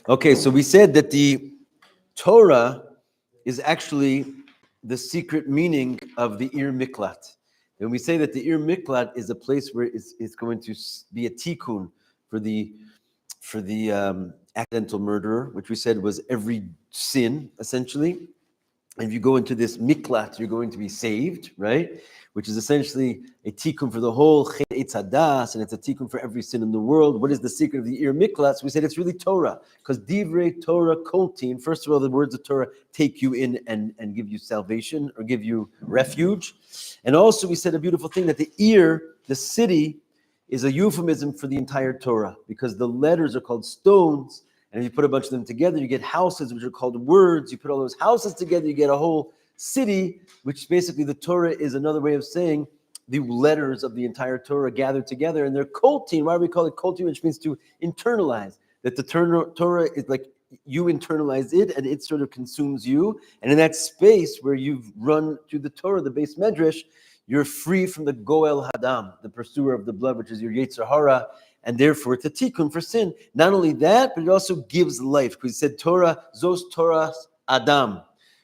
Okay, so we said that the Torah is actually the secret meaning of the Ir Miklat. And we say that the Ir Miklat is a place where it's going to be a tikkun for the accidental murderer, which we said was every sin, essentially. And if you go into this miklat, you're going to be saved, right? Which is essentially a tikkun for the whole Eitz Hadas, and it's a tikkun for every sin in the world. What is the secret of the Ir Miklat? So we said it's really Torah, because Divrei Torah Koltin, first of all, the words of Torah take you in and give you salvation, or give you refuge. And also we said a beautiful thing, that the Ir, the city, is a euphemism for the entire Torah, because the letters are called stones, and if you put a bunch of them together, you get houses, which are called words. You put all those houses together, you get a whole city, which basically the Torah is another way of saying the letters of the entire Torah gathered together. And they're koltin. Why do we call it koltin? Which means to internalize. That the Torah is like you internalize it, and it sort of consumes you. And in that space where you've run through the Torah, the base medrash, you're free from the goel hadam, the pursuer of the blood, which is your yetzer hara. And therefore, it's a tikkun for sin. Not only that, but it also gives life. Because it said Torah, zos Torah Adam,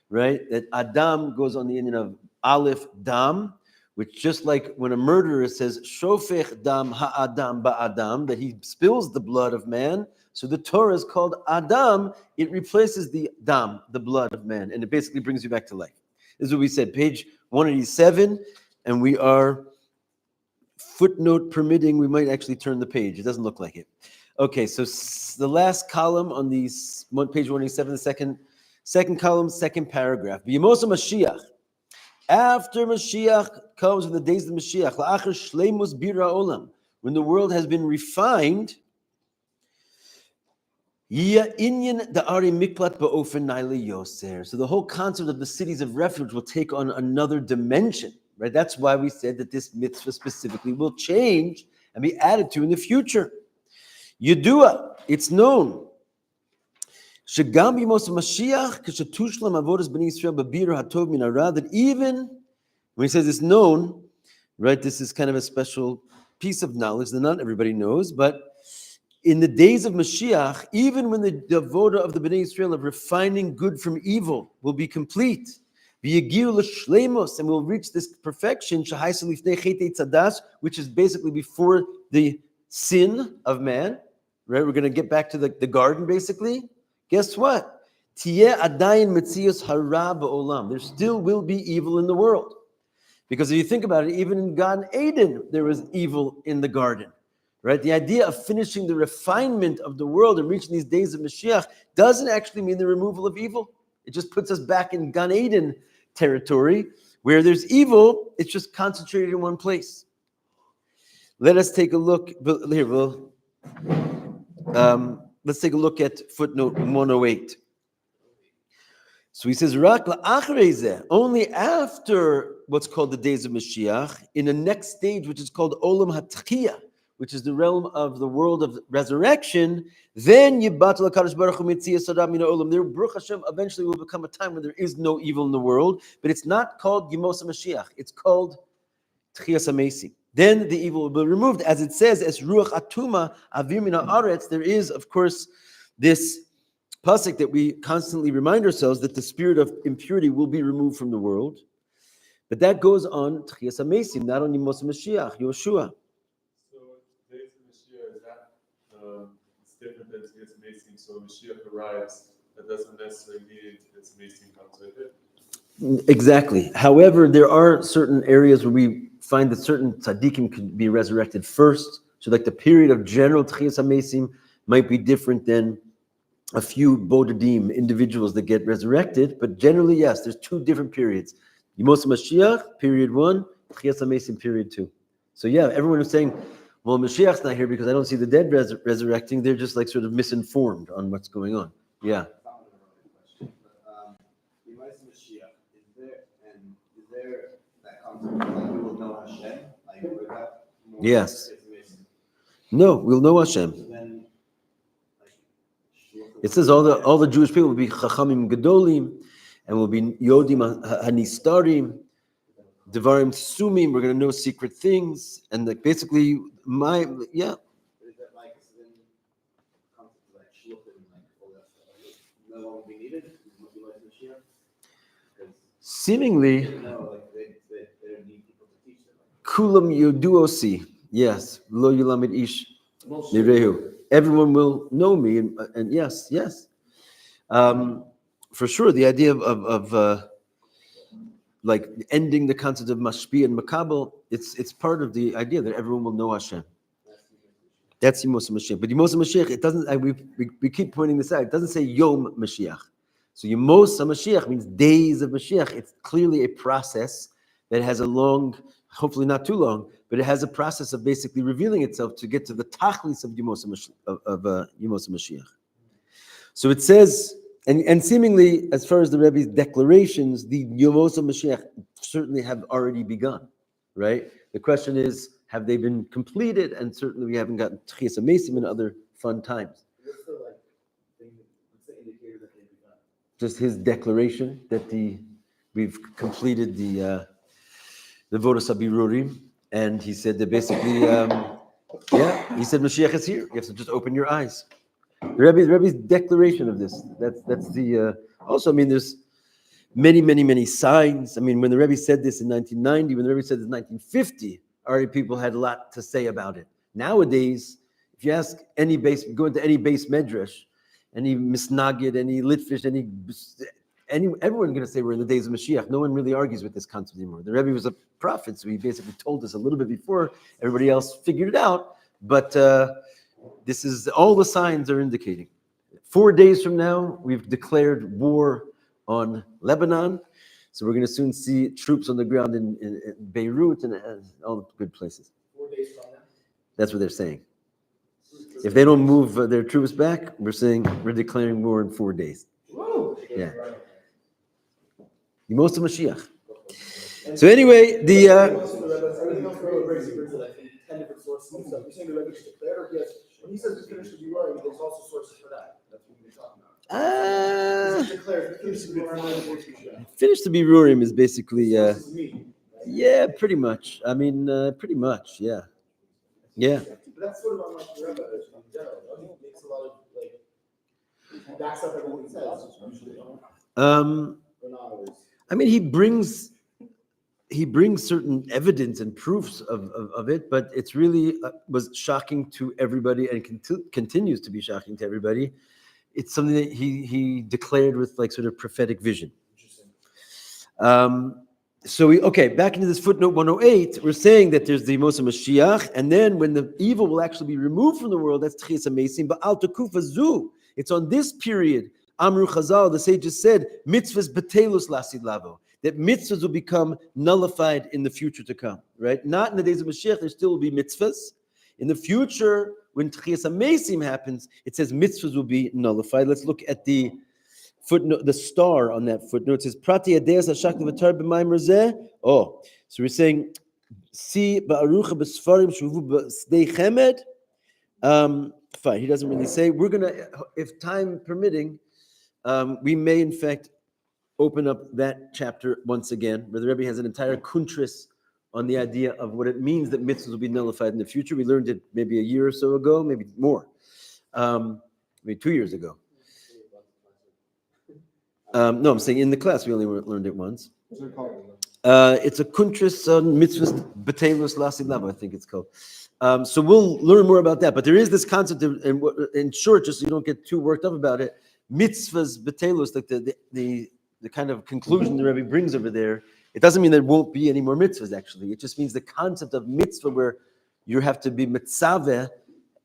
right? That Adam goes on the ending of Aleph Dam, which just like when a murderer says Shofech Dam Ha'adam Ba'adam, that he spills the blood of man. So the Torah is called Adam. It replaces the Dam, the blood of man, and it basically brings you back to life. This is what we said, page 187, and we are. Footnote permitting, we might actually turn the page. It doesn't look like it. Okay, so the last column on these page 187, the second column, second paragraph. B'yemos Mashiach. After Mashiach comes, in the days of Mashiach, la'achar shleimus bira olam, when the world has been refined, yia inyan da'ari miklat ba'ofen naili yoser. So the whole concept of the cities of refuge will take on another dimension. Right? That's why we said that this mitzvah specifically will change and be added to in the future. Yedua, it's known. Shegam b'yemos Mashiach k'shetushlam avodas b'nei Yisrael b'bir hatov min hara, that even when he says it's known, right? This is kind of a special piece of knowledge that not everybody knows, but in the days of Mashiach, even when the avoda of the b'nei Yisrael of refining good from evil will be complete, and we'll reach this perfection, which is basically before the sin of man, right? We're going to get back to the garden, basically. Guess what? There still will be evil in the world. Because if you think about it, even in Gan Eden, there was evil in the garden, right? The idea of finishing the refinement of the world and reaching these days of Mashiach doesn't actually mean the removal of evil. It just puts us back in Gan Eden territory where there's evil. It's just concentrated in one place. Let us take a look here. Let's take a look at footnote 108. So he says, only after what's called the days of Mashiach, in the next stage, which is called Olam HaTchiyah, which is the realm of the world of resurrection, then Yibatel HaKadosh Baruch Hu Mitzias Adam Min Ha'olam. There, Baruch Hashem, eventually will become a time when there is no evil in the world, but it's not called Yemos HaMashiach. It's called Tchias HaMesim. Then the evil will be removed, as it says, as Ruach Atuma Avir Min Ha'aretz. There is, of course, this pasuk that we constantly remind ourselves that the spirit of impurity will be removed from the world, but that goes on Tchias HaMesim, not on Yemos HaMashiach, Yoshua. It's different than it's amazing. So Mashiach arrives, that doesn't necessarily mean it's amazing comes with it. Exactly. However, there are certain areas where we find that certain tzaddikim can be resurrected first. So like the period of general Tchias HaMesim might be different than a few bodedim, individuals that get resurrected. But generally, yes, there's two different periods. Yemos Mashiach, period 1, Tchias HaMesim, period 2. So yeah, everyone is saying, well, Mashiach's not here because I don't see the dead resurrecting. They're just like sort of misinformed on what's going on. Yeah. Mashiach, is there that concept like we will know Hashem? Like with that? Yes. No, we'll know Hashem. So then, it says all the Jewish people will be Chachamim Gedolim, and will be Yodim Hanistarim, Devarim Sumim. We're going to know secret things, and like basically Is that like then concept like shluchim, like all no longer be needed? Would you like Mashiach? Because Seemingly, they don't need people to teach them. kulam yuduosi. Yes, lo yulamid ish nirehu. Everyone will know me, and yes. For sure, the idea of like ending the concept of mashpi and makabel, it's part of the idea that everyone will know Hashem. That's Yemos Mashiach. But Yemos Mashiach, it doesn't. We keep pointing this out. It doesn't say Yom Mashiach. So Yemos Mashiach means days of Mashiach. It's clearly a process that has a long, hopefully not too long, but it has a process of basically revealing itself to get to the tachlis of Yemos Mashiach. So it says, and seemingly, as far as the Rebbe's declarations, the Yemos Mashiach certainly have already begun, right? The question is, have they been completed? And certainly we haven't gotten Tchias HaMesim and other fun times. What's the indicator that they've begun? Just his declaration that we've completed the Vodas HaBirurim, and he said that basically, he said Mashiach is here. You have to just open your eyes. The Rebbe's declaration of this. That's the. Also, I mean, there's many signs. I mean, when the Rebbe said this in 1990, when the Rebbe said this in 1950, already people had a lot to say about it. Nowadays, if you ask go into any base medrash, any misnagid, any litfish, everyone's going to say we're in the days of Mashiach. No one really argues with this concept anymore. The Rebbe was a prophet, so he basically told us a little bit before everybody else figured it out. But this is all the signs are indicating. 4 days from now, we've declared war on Lebanon. So we're going to soon see troops on the ground in Beirut and all the good places. 4 days from now? That's what they're saying. If they don't move their troops back, we're declaring war in 4 days. Woo! Yeah. Most of Mashiach. So anyway, Everything else the Rebbe breaks it into like 10 different sources and stuff. You're saying the Rebbe just declared, or yes, when he says it's finished to be running, there's also sources for that. That's what we're talking about. He declared finished to be running. Finished to be Rurim is basically, This is me. yeah, pretty much. I mean, pretty much, yeah. Yeah. But that's sort of unlike the Rebbe in general. He makes a lot of like, he backs up everything he says. Usually, or not always. I mean, he brings certain evidence and proofs of it, but it's really was shocking to everybody and continues to be shocking to everybody. It's something that he declared with like sort of prophetic vision. Back into this footnote 108, we're saying that there's the Moshe Mashiach, and then when the evil will actually be removed from the world, that's Tchias HaMesim, but Al Tekufa Zu, it's on this period, Amru Chazal, the sages said, mitzvahs betelus lasid lavo, that mitzvahs will become nullified in the future to come, right? Not in the days of Mashiach, there still will be mitzvahs. In the future, when Tchias HaMesim happens, it says mitzvahs will be nullified. Let's look at the footnote, the star on that footnote. It says, Prati Adeas HaShak Levatar B'mayim Razeh. Oh, so we're saying, Si Ba'arucha B'Sfarim Shuvu B'Sdei Chemed. Fine, he doesn't really say. We're going to, if time permitting, we may in fact open up that chapter once again, where the Rebbe has an entire kuntris on the idea of what it means that mitzvahs will be nullified in the future. We learned it maybe a year or so ago, maybe more, maybe 2 years ago. No, I'm saying in the class we only learned it once. It's a kuntris on mitzvahs betelus lasid lavo, I think it's called. So we'll learn more about that. But there is this concept of, in short, just so you don't get too worked up about it, mitzvahs betelus, like the kind of conclusion the Rebbe brings over there. It doesn't mean there won't be any more mitzvahs, actually. It just means the concept of mitzvah where you have to be mitzaveh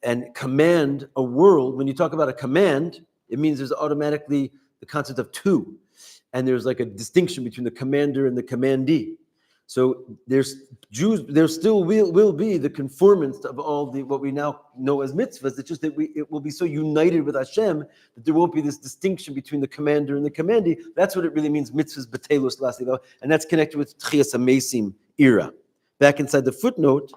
and command a world. When you talk about a command, it means there's automatically the concept of two. And there's like a distinction between the commander and the commandee. So there still will be the conformance of all the what we now know as mitzvahs. It's just that it will be so united with Hashem that there won't be this distinction between the commander and the commandee. That's what it really means, mitzvahs betelus lasido, and that's connected with Tchias HaMesim era. Back inside the footnote,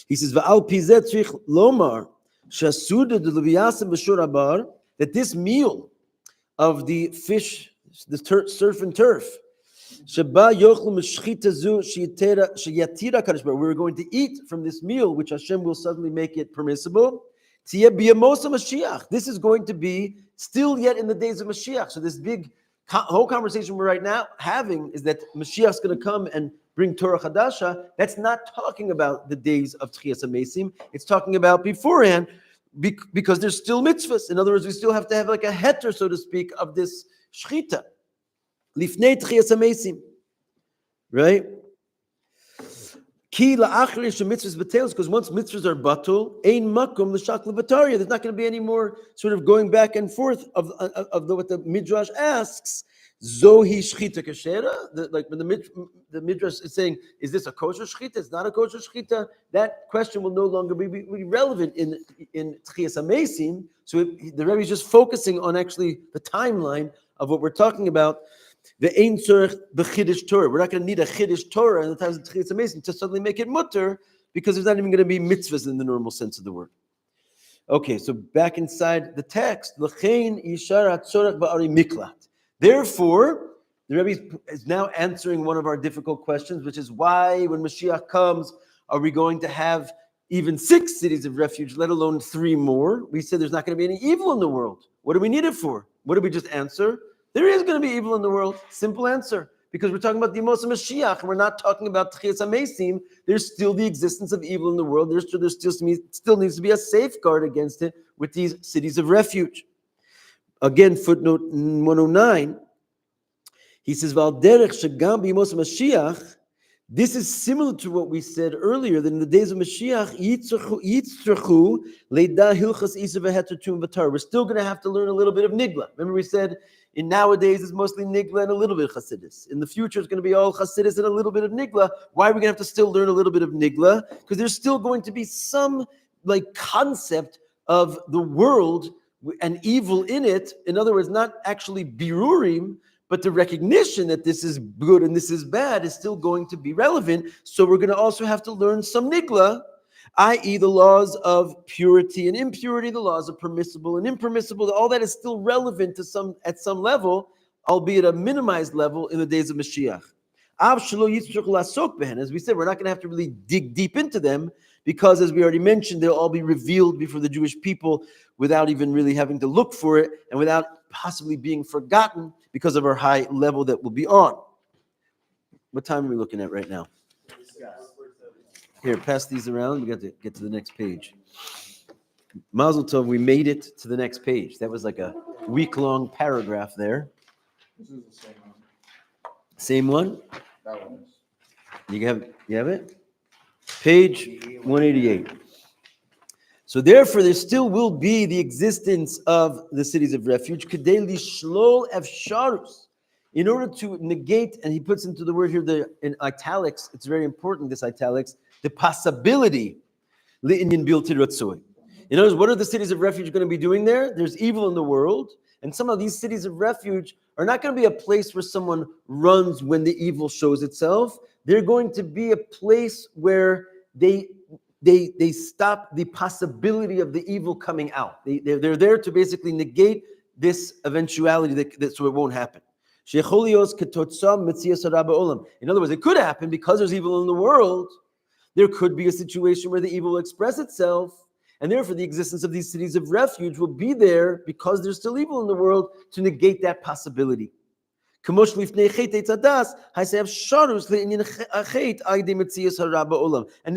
he says, "Va'al pizeh tzrich lomar shasuda deluviyasem b'shur abar," that this meal of the fish, the surf and turf, we're going to eat from this meal, which Hashem will suddenly make it permissible. Mashiach. This is going to be still yet in the days of Mashiach. So this big whole conversation we're right now having is that Mashiach's going to come and bring Torah Hadasha. That's not talking about the days of Tchias HaMesim. It's talking about beforehand, because there's still mitzvahs. In other words, we still have to have like a heter, so to speak, of this shchita. Lifnei Tchias HaMesim. Right? Ki la'achri shemitzvahs b'telos, because once mitzvahs are batul, ein makom l'shak l'bataria. There's not going to be any more sort of going back and forth of what the Midrash asks. Zohi shchita kashera. Like when the Midrash is saying, is this a kosher shchita? It's not a kosher shchita. That question will no longer be relevant in Tchias HaMesim. So the Rebbe is just focusing on actually the timeline of what we're talking about. The ein tzorich b'chiddush Torah. We're not going to need a chiddush Torah in the times of Tchias HaMesim to suddenly make it mutter, because there's not even going to be mitzvahs in the normal sense of the word. Okay, so back inside the text, l'chein yishar hatzorich ba'ari miklat. Therefore, the Rebbe is now answering one of our difficult questions, which is why, when Mashiach comes, are we going to have even 6 cities of refuge, let alone 3 more? We said there's not going to be any evil in the world. What do we need it for? What did we just answer? There is going to be evil in the world. Simple answer. Because we're talking about the Emos Mashiach, and we're not talking about Tchias HaMesim. There's still the existence of evil in the world. There still needs to be a safeguard against it with these cities of refuge. Again, footnote 109, he says, Valderech shagam b'Emos Mashiach. This is similar to what we said earlier, that in the days of Mashiach, yitzrachu leida hilchas isa v'heter tum v'tar. We're still going to have to learn a little bit of nigla. Remember we said, in nowadays it's mostly nigla and a little bit of Chassidus. In the future it's going to be all Chassidus and a little bit of nigla. Why are we going to have to still learn a little bit of nigla? Because there's still going to be some like concept of the world and evil in it. In other words, not actually birurim, but the recognition that this is good and this is bad is still going to be relevant. So we're going to also have to learn some nigla, i.e. the laws of purity and impurity, the laws of permissible and impermissible. All that is still relevant to at some level, albeit a minimized level in the days of Mashiach. As we said, we're not going to have to really dig deep into them, because as we already mentioned, they'll all be revealed before the Jewish people without even really having to look for it, and without possibly being forgotten because of our high level that we'll be on. What time are we looking at right now? Here, pass these around. We got to get to the next page. Mazel tov, we made it to the next page. That was like a week-long paragraph there. This is the same one. Same one? That one is. You have it? Page 188. So therefore, there still will be the existence of the cities of refuge. Kedei lishlol efsharus. In order to negate, and he puts into the word here in italics, it's very important, this italics, the possibility. In other words, what are the cities of refuge going to be doing there? There's evil in the world, and some of these cities of refuge are not going to be a place where someone runs when the evil shows itself. They're going to be a place where they stop the possibility of the evil coming out. They're there to basically negate this eventuality so it won't happen. In other words, it could happen because there's evil in the world. There could be a situation where the evil will express itself, and therefore the existence of these cities of refuge will be there because there's still evil in the world to negate that possibility. And this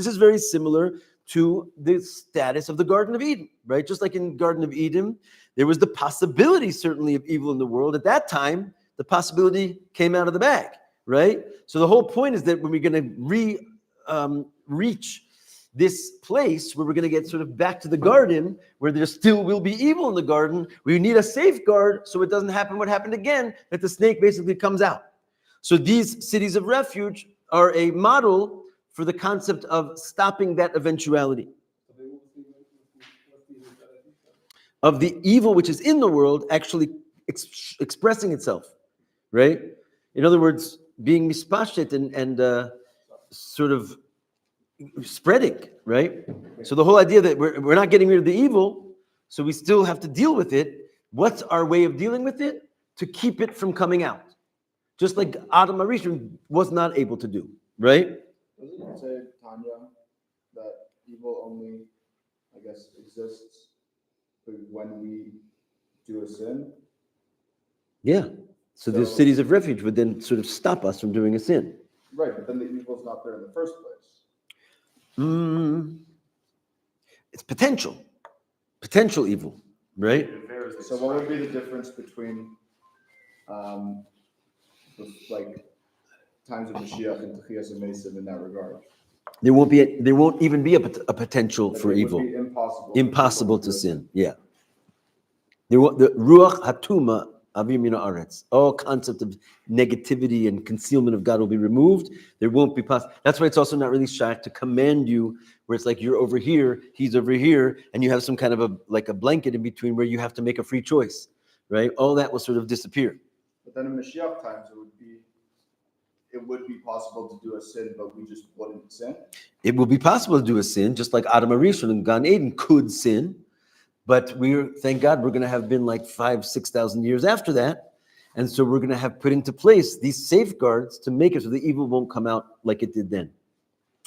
is very similar to the status of the Garden of Eden, right? Just like in Garden of Eden, there was the possibility certainly of evil in the world. At that time, the possibility came out of the bag, right? So the whole point is that when we're going to reach this place where we're going to get sort of back to the garden, where there still will be evil in the garden, we need a safeguard so it doesn't happen what happened again, that the snake basically comes out. So these cities of refuge are a model for the concept of stopping that eventuality of the evil which is in the world actually expressing itself, right? In other words, being mispashet and sort of spreading, right? So the whole idea that we're not getting rid of the evil, so we still have to deal with it. What's our way of dealing with it? To keep it from coming out. Just like Adam HaRishon was not able to do, right? Doesn't it say, Tanya, that evil only, I guess, exists when we do a sin, Yeah. So the So- cities of refuge would then sort of stop us from doing a sin. right, but then the evil's not there in the first place. It's potential evil, right? So what would be the difference between, like, times of Mashiach and Techias and Mesim in that regard? There won't even be a potential Like, for it would evil. be impossible. Impossible to sin. Yeah. The ruach hatuma avim min haaretz. All concept of negativity and concealment of God will be removed. There won't be possible. That's why it's also not really shy to command you, where it's like you're over here, he's over here, and you have some kind of a blanket in between where you have to make a free choice, right? All that will sort of disappear. But then in Mashiach times, it would be possible to do a sin, but we just wouldn't sin. It will be possible to do a sin, just like Adam Arishon and Gan Eden could sin. But thank God, we're going to have been like 5,000-6,000 years after that. And so we're going to have put into place these safeguards to make it so the evil won't come out like it did then.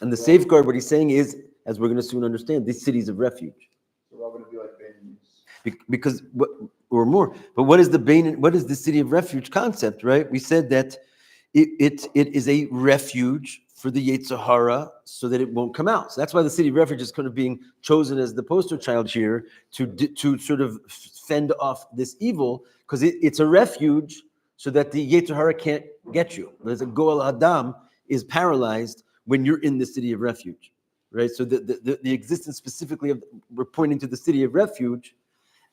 And the safeguard, what he's saying is, as we're going to soon understand, these cities of refuge. So we're all going to be like Bainis. Because, or more. But what is the city of refuge concept, right? We said that it is a refuge for the Yetzer Hara so that it won't come out. So that's why the city of refuge is kind of being chosen as the poster child here to sort of fend off this evil, because it's a refuge so that the Yetzer Hara can't get you. There's a Goel Adam is paralyzed when you're in the city of refuge, right? So the existence specifically of, we're pointing to the city of refuge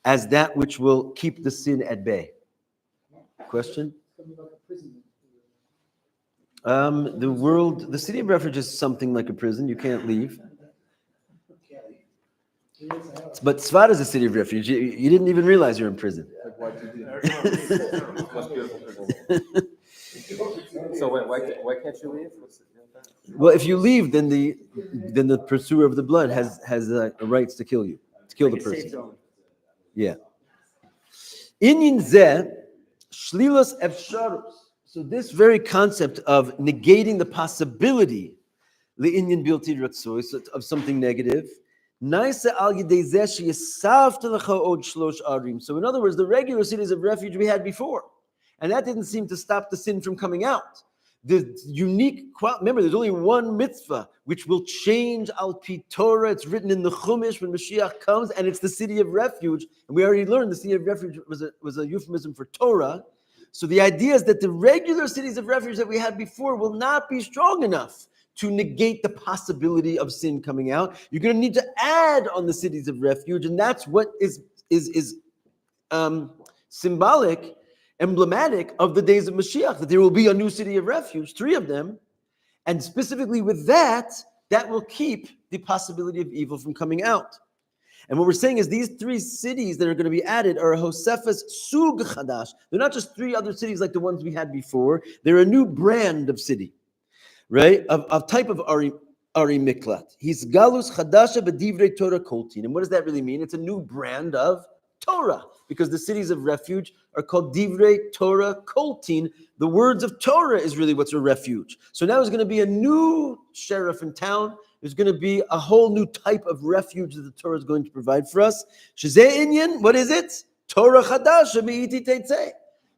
as that which will keep the sin at bay. Question? The city of refuge is something like a prison. You can't leave. But Tzfat is a city of refuge. You didn't even realize you're in prison. Like So why can't you leave? Well, if you leave, then the pursuer of the blood has rights to kill you, to kill the person. Yeah. Inyan zeh shlilas efsharus. So this very concept of negating the possibility le'inyan bilti ratzoi, of something negative. So in other words, the regular cities of refuge we had before, and that didn't seem to stop the sin from coming out. The unique, remember, there's only one mitzvah which will change al pi Torah. It's written in the Chumash when Mashiach comes, and it's the city of refuge. And we already learned the city of refuge was a euphemism for Torah. So the idea is that the regular cities of refuge that we had before will not be strong enough to negate the possibility of sin coming out. You're going to need to add on the cities of refuge, and that's what is symbolic, emblematic of the days of Mashiach, that there will be a new city of refuge, 3 of them, and specifically with that will keep the possibility of evil from coming out. And what we're saying is these 3 cities that are going to be added are Hosefas Sug Chadash. They're not just 3 other cities like the ones we had before. They're a new brand of city, right? Of type of Ari Miklat. He's Galus Chadasha B'divrei Torah Koltin. And what does that really mean? It's a new brand of Torah, because the cities of refuge are called Divrei Torah Koltin. The words of Torah is really what's a refuge. So now there's going to be a new sheriff in town. There's going to be a whole new type of refuge that the Torah is going to provide for us. Shezeh Inyan, what is it? Torah Hadasha Me'iti Teitzeh.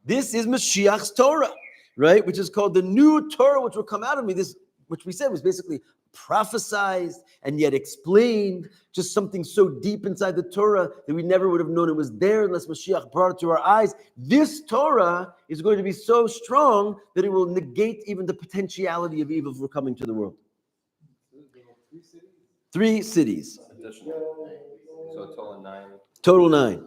This is Mashiach's Torah, right? Which is called the new Torah, which will come out of me. This, which we said was basically prophesized and yet explained, just something so deep inside the Torah that we never would have known it was there unless Mashiach brought it to our eyes. This Torah is going to be so strong that it will negate even the potentiality of evil for coming to the world. 3 cities. So total 9. Total 9.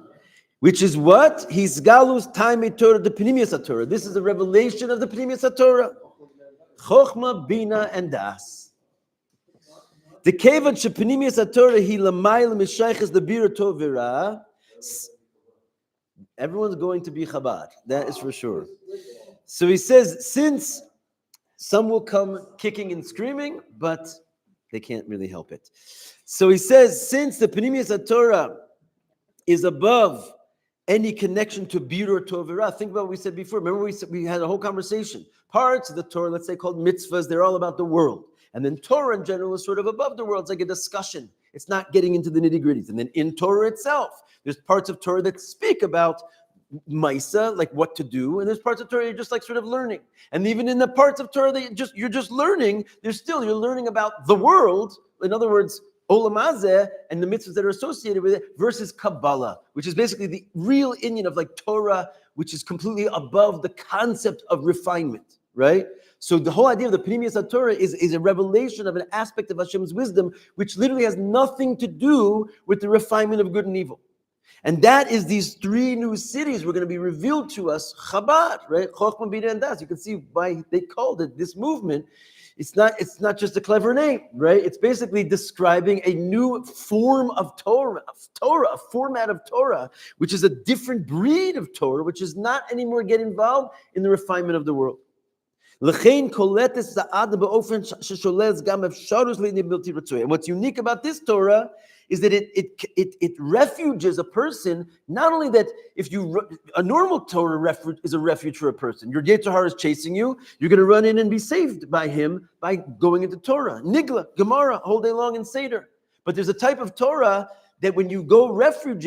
Which is what? He's Galus Taimei Torah, the Pnimius HaTorah. This is a revelation of the Pnimius HaTorah. Chochma, Bina, and Das. The Kevan Shepnimius HaTorah, he Lamayl Mishayches the Bira Tovira. Everyone's going to be Chabad. That is for sure. So he says, since some will come kicking and screaming, but they can't really help it. So he says, since the Pnimius HaTorah is above any connection to Birur Tovira, think about what we said before. Remember we had a whole conversation. Parts of the Torah, let's say called mitzvahs, they're all about the world. And then Torah in general is sort of above the world. It's like a discussion. It's not getting into the nitty-gritties. And then in Torah itself, there's parts of Torah that speak about Maisa, like what to do, and there's parts of Torah you're just like sort of learning. And even in the parts of Torah that you're just learning, you're learning about the world. In other words, Olam Hazeh and the mitzvahs that are associated with it versus Kabbalah, which is basically the real Indian of like Torah, which is completely above the concept of refinement, right? So the whole idea of the Pnimius HaTorah is a revelation of an aspect of Hashem's wisdom, which literally has nothing to do with the refinement of good and evil. And that is these three new cities were going to be revealed to us, Chabad, right? Chochmah, Bina, and Das. You can see why they called it this movement. It's not just a clever name, right? It's basically describing a new form of Torah, a format of Torah, which is a different breed of Torah, which is not anymore get involved in the refinement of the world. And what's unique about this Torah is that it refuges a person. Not only that, a normal Torah refuge is a refuge for a person. Your Yetzer Hara is chasing you. You're going to run in and be saved by him by going into Torah, Nigla, Gemara, whole day long in Seder. But there's a type of Torah that when you go refuge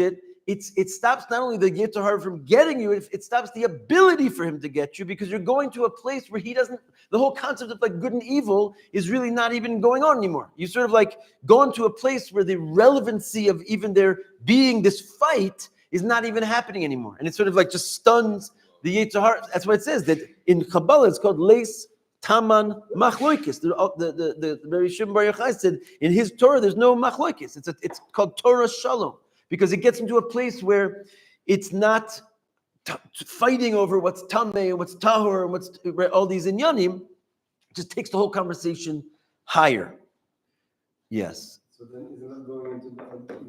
it stops not only the Yetzer Hara from getting you, it stops the ability for him to get you, because you're going to a place where the whole concept of like good and evil is really not even going on anymore. You sort of like go into a place where the relevancy of even there being this fight is not even happening anymore. And it sort of like just stuns the Yetzer Hara. That's why it says that in Kabbalah it's called Leis Taman Machloikis. The Rabbi Shimon Bar Yochai said in his Torah there's no Machloikis. It's called Torah Shalom. Because it gets into a place where it's not fighting over what's tameh and what's tahor and what's all these inyanim. It just takes the whole conversation higher. Yes. So then is it not going into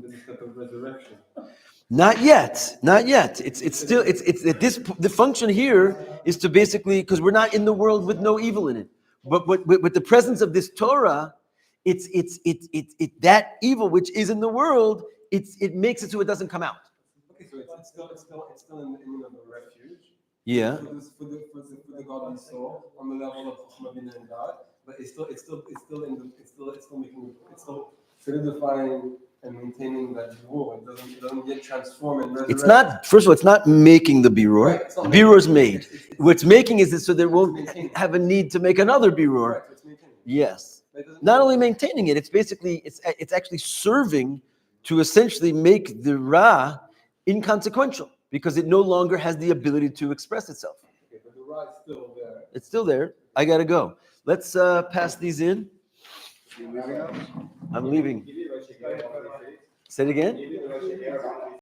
the step of resurrection? Not yet. It's still the function here is to basically, because we're not in the world with no evil in it. But with the presence of this Torah, it's that evil which is in the world. It makes it so it doesn't come out. Okay, so it's still in the image of a refuge. Yeah. For the God we saw on the level of Chochmah, Bina, and God, but it's still solidifying and maintaining that birur. It doesn't get transformed and resurrected. It's not. First of all, it's not making the birur. Right, The birur is made. What's making is it so there won't maintaining. have a need to make another birur. Right, so it's maintaining. Yes. But it doesn't- Not only maintaining it, it's actually serving to essentially make the Ra inconsequential, because it no longer has the ability to express itself. Okay, but the Ra is still there. It's still there. I gotta go. Let's pass these in. I'm leaving. Say it again.